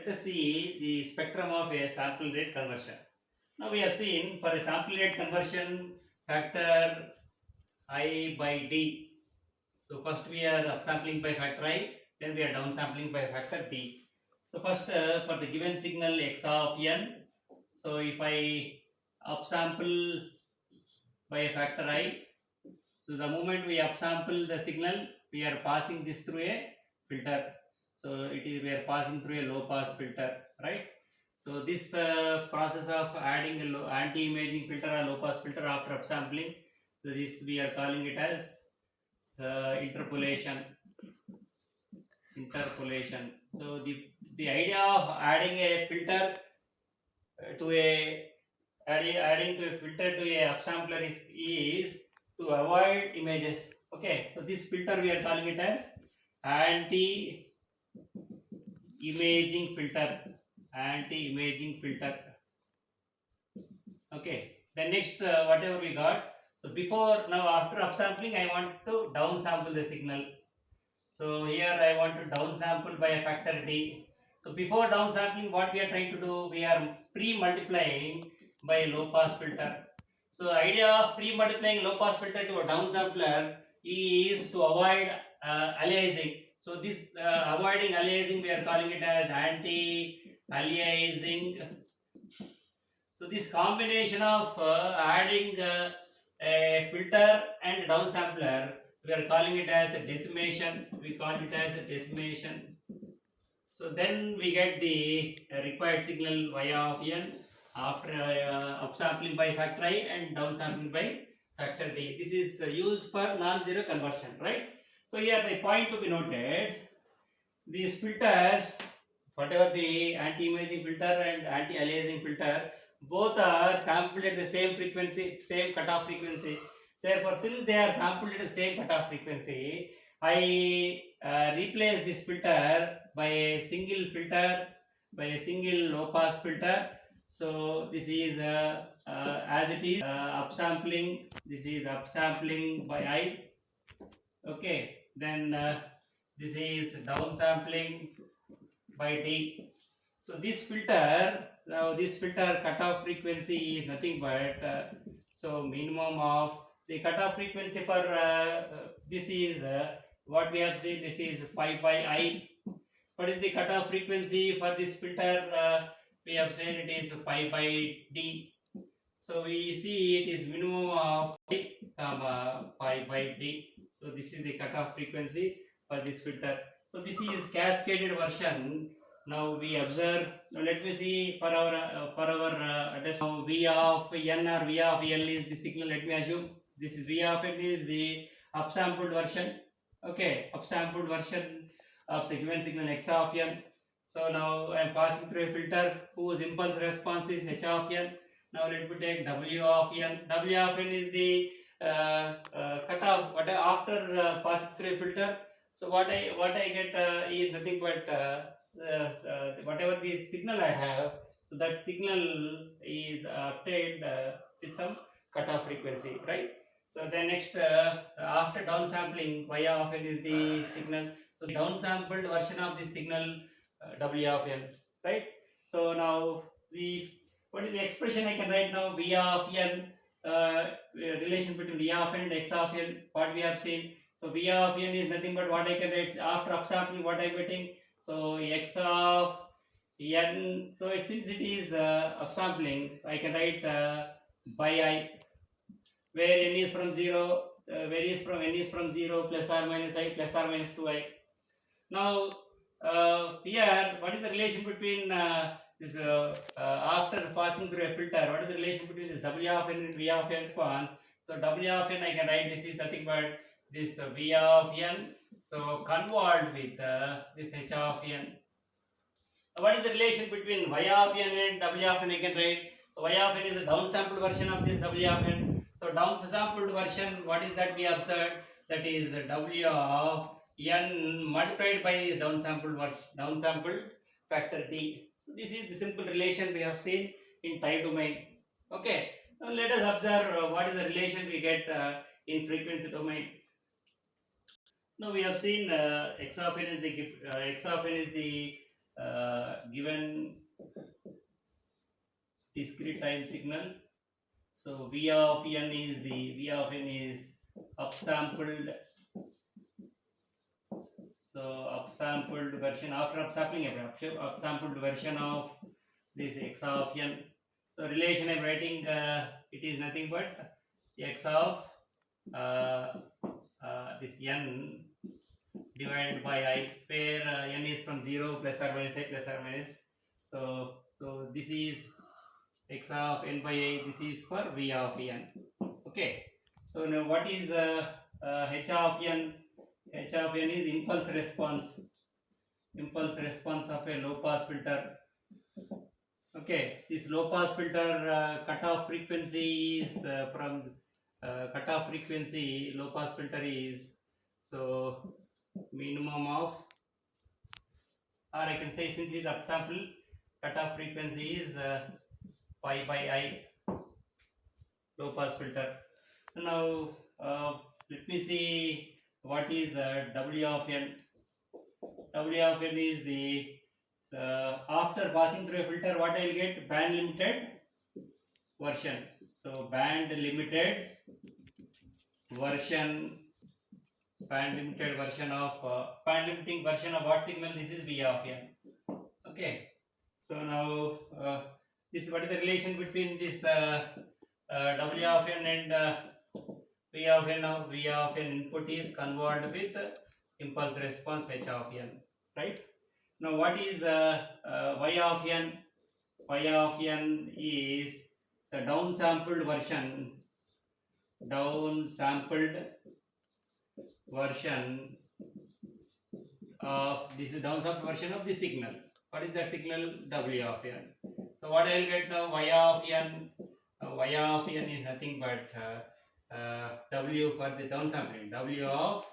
Let us see the spectrum of a sample rate conversion. Now we have seen for a sample rate conversion factor I by D. So first we are upsampling by factor I, then we are downsampling by factor D. So first for the given signal x of n, so if I upsample by a factor I, so the moment we upsample the signal, we are passing this through a filter. So it is we are passing through a low pass filter, right? So this process of adding a anti-imaging filter or low pass filter after upsampling, so this we are calling it as interpolation. So the idea of adding a filter to a adding to a filter to a upsampler is to avoid images. Okay, so this filter we are calling it as anti-imaging filter. Okay, then next whatever we got. So before now after upsampling, I want to downsample the signal. So here I want to downsample by a factor D. So before downsampling, what we are trying to do, we are pre-multiplying by a low pass filter. So the idea of pre-multiplying low pass filter to a downsampler is to avoid aliasing. So this avoiding aliasing, we are calling it as anti-aliasing. So this combination of adding a filter and downsampler, we are calling it as a decimation. So then we get the required signal y of n after upsampling by factor I and downsampling by factor D. This is used for non-zero conversion, right? So here the point to be noted, these filters, whatever the anti-imaging filter and anti-aliasing filter, both are sampled at the same frequency, same cutoff frequency. Therefore, since they are sampled at the same cutoff frequency, I replace this filter by a single low pass filter. So this is as it is upsampling. This is upsampling by I. Okay, then this is downsampling by D. So this filter, now this filter cutoff frequency is nothing but so minimum of the cutoff frequency for this is what we have seen. This is 5 by I. What is the cutoff frequency for this filter? We have said it is 5 by D. So we see it is minimum of 5 by D. So this is the cutoff frequency for this filter. So this is cascaded version. Now we observe. Now let me see for our now V of n or V of L is the signal. Let me assume this is V of n is the upsampled version. Okay, upsampled version of the given signal x of n. So now I am passing through a filter whose impulse response is h of n. Now let me take W of n. W of n is the cutoff. What after passing through a filter. So what I get is nothing but whatever the signal I have. So that signal is obtained with some cutoff frequency, right? So then next after downsampling, y of n is the signal. So the downsampled version of this signal w of n, right? So now the what is the expression I can write now? V of n, relation between V of n and x of n, what we have seen. So V of n is nothing but what I can write after upsampling, what I am getting. So x of n, so since it is upsampling, I can write by I, where n is from 0, where is from n is from 0 plus or minus I plus or minus 2I. Now here, what is the relation between this after passing through a filter? What is the relation between this W of n and V of n response? So W of n I can write this is nothing but this V of n. So convolved with this H of n. What is the relation between Y of n and W of n I can write? So Y of n is the downsampled version of this W of n. So downsampled version, what is that we observed? That is W of n multiplied by this downsampled factor D. So this is the simple relation we have seen in time domain. Okay. Now let us observe what is the relation we get in frequency domain. Now we have seen x of n is the given discrete time signal. So V of n is upsampled. So upsampled version after upsampling, upsampled version of this x of n. So relation I'm writing, it is nothing but x of this n divided by I, where n is from 0 plus or minus I plus or minus. So this is x of n by I. This is for v of n. Okay. So now what is h of n? H of n is impulse response of a low pass filter. Okay, this low pass filter cutoff frequency is low pass filter is so minimum of, or I can say since it is upsample, cutoff frequency is pi by I low pass filter. So now let me see what is W of n. W of n is the after passing through a filter, what I will get? Band limited version. So band limited version of band limiting version of what signal? This is V of n. Okay. So now this, what is the relation between this W of n and V of n? Now V of n input is convolved with impulse response H of n, right? Now what is Y of n? Y of n is the downsampled version of this is downsampled version of the signal. What is that signal? W of n. So what I will get now? Y of n. Y of n is nothing but W for the downsampling. W of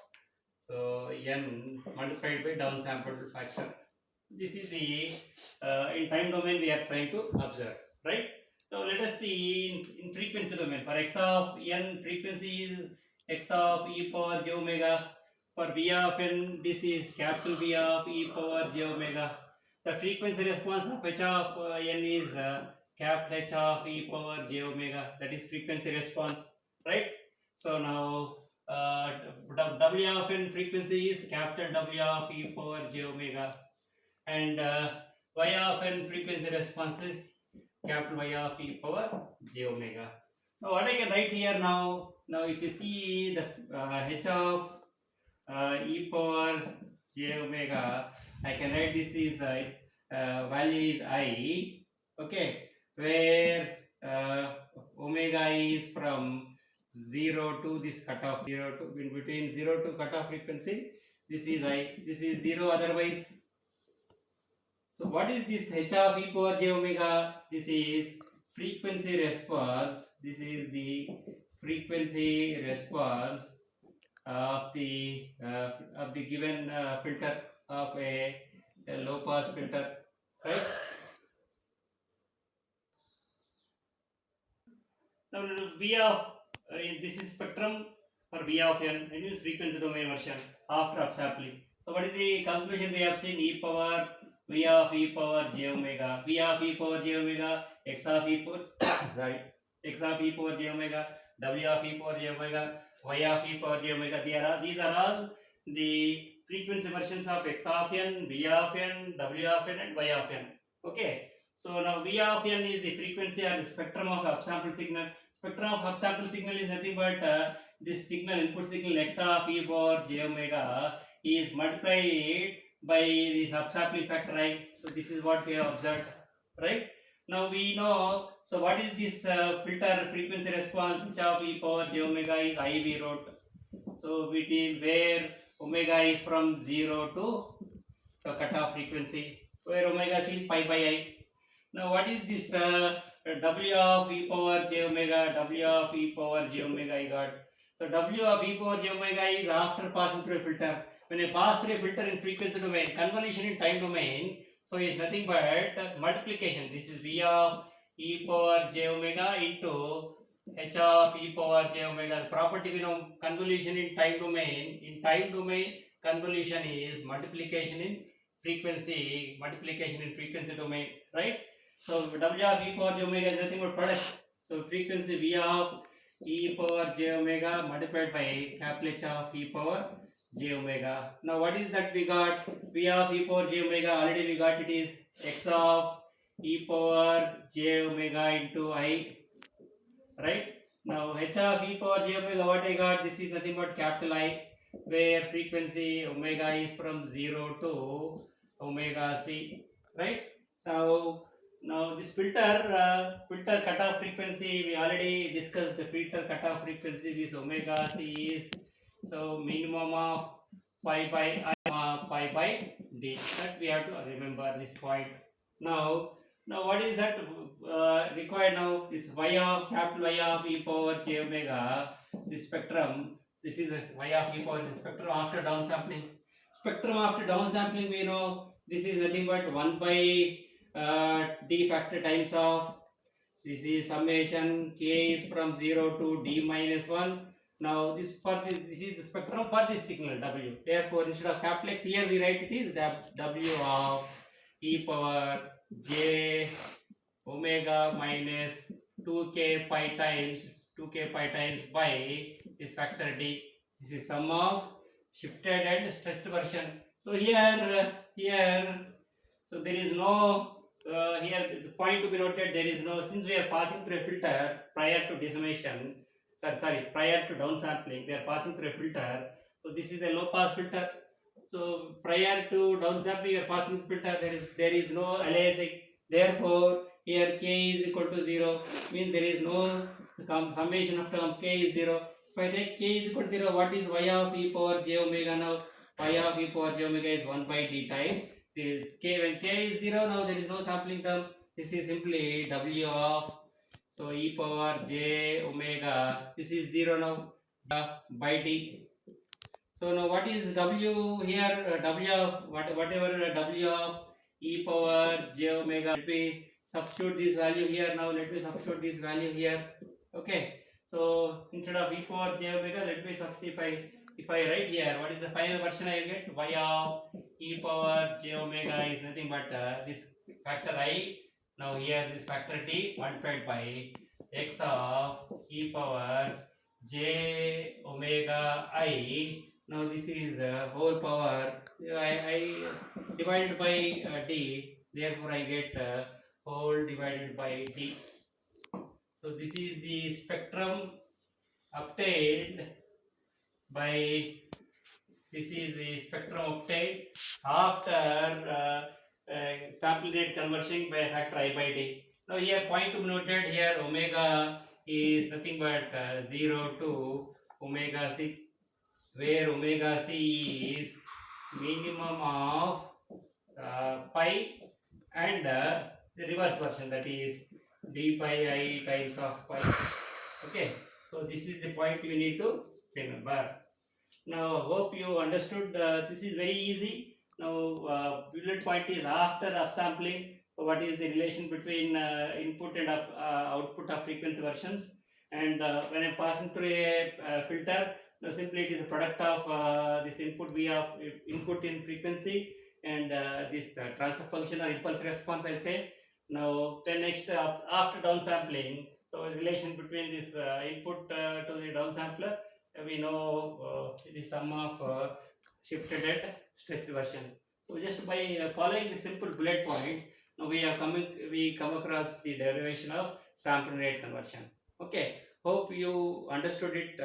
n multiplied by downsampled factor. This is the in time domain we are trying to observe, right? Now let us see in frequency domain. For x of n, frequency is x of e power j omega. For v of n, this is capital V of e power j omega. The frequency response of h of n is capital H of e power j omega. That is frequency response, right? So now W of n frequency is capital W of e power j omega, and Y of n frequency response is capital Y of e power j omega. Now what I can write here now? Now if you see the h of e power j omega, I can write this is value is I. Okay, where omega is from 0 to this cutoff, 0 to in between 0 to cutoff frequency. This is I. This is 0 otherwise. So what is this h of e power j omega? This is frequency response. This is the frequency response of the given filter of a low pass filter, right? Now V of this is spectrum for V of n, and use frequency domain version after upsampling. So what is the conclusion we have seen? E power V of e power j omega, V of e power j omega, x of e power sorry, x of e power j omega, W of e power j omega, Y of e power j omega. These are all the frequency versions of x of n, V of n, W of n, and Y of n. Okay. So now V of n is the frequency or the spectrum of upsample signal. Spectrum of upsample signal is nothing but this signal, input signal x of e power j omega is multiplied by this upsampling factor I. So this is what we have observed, right? Now we know, so what is this filter frequency response? H of e power j omega is I we wrote. So between where omega is from 0 to the cutoff frequency, where omega is pi by I. Now what is this W of e power j omega? W of e power j omega I got. So W of e power j omega is after passing through a filter. When I pass through a filter in frequency domain, convolution in time domain, so it's nothing but multiplication. This is V of e power j omega into h of e power j omega. The property we know, convolution in time domain. In time domain, convolution is multiplication in frequency multiplication in frequency domain, right? So W of e power j omega is nothing but product. So frequency V of e power j omega multiplied by capital H of e power j omega. Now what is that we got? V of e power j omega already we got, it is x of e power j omega into I, right? Now h of e power j omega, what I got? This is nothing but capital I, where frequency omega is from 0 to omega c, right? Now this filter cutoff frequency, we already discussed the filter cutoff frequency. This omega c is so minimum of pi by I, pi by d. That we have to remember this point. Now what is that required now? This y of capital Y of e power j omega, this spectrum. This is the y of e power, the spectrum after downsampling. Spectrum after downsampling, we know this is nothing but 1 by d factor times of, this is summation k is from 0 to d minus 1. Now this is the spectrum for this signal w. Therefore instead of capital X, here we write it is w of e power j omega minus 2k pi times by this factor d. This is sum of shifted and stretched version. So here so there is no here the point to be noted, there is no, since we are passing through a filter prior to decimation, prior to downsampling, we are passing through a filter. So this is a low pass filter. So prior to downsampling, we are passing through filter. There is no aliasing. Therefore, here k is equal to 0. Means there is no summation of terms, k is 0. If I take k is equal to 0, what is y of e power j omega now? Y of e power j omega is 1 by d times. There is k, when k is 0, now there is no sampling term. This is simply w of, so e power j omega, this is 0 now, by d. So now what is w here? W of whatever w of e power j omega. Let me substitute this value here. Now let me substitute this value here. Okay. So instead of e power j omega, let me substitute. If I write here, what is the final version I get? Y of e power j omega is nothing but this factor I. Now here this factor t multiplied by x of e power j omega I. Now this is whole power I divided by d. Therefore I get whole divided by d. So this is the spectrum obtained by, this is the spectrum obtained after sample rate conversion by factor I by d. Now here point to be noted, here omega is nothing but 0 to omega c, where omega c is minimum of pi and the reverse version, that is d pi I times of pi. Okay, so this is the point you need to remember. Now hope you understood. This is very easy. Now bullet point is after upsampling, what is the relation between input and output of frequency versions, and when I'm passing through a filter, now simply it is a product of this input V of input in frequency and this transfer function or impulse response, I'll say. Now then next after downsampling, so relation between this input to the downsampler, we know the sum of shifted and stretched versions. So just by following the simple bullet points, now we come across the derivation of sampling rate conversion. Okay, hope you understood it.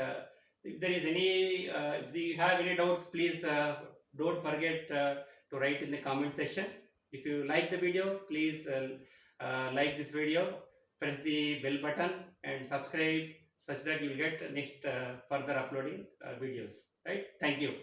If there is any, if you have any doubts, please don't forget to write in the comment section. If you like the video, please like this video, press the bell button and subscribe, such that you will get next further uploading videos. Right? Thank you.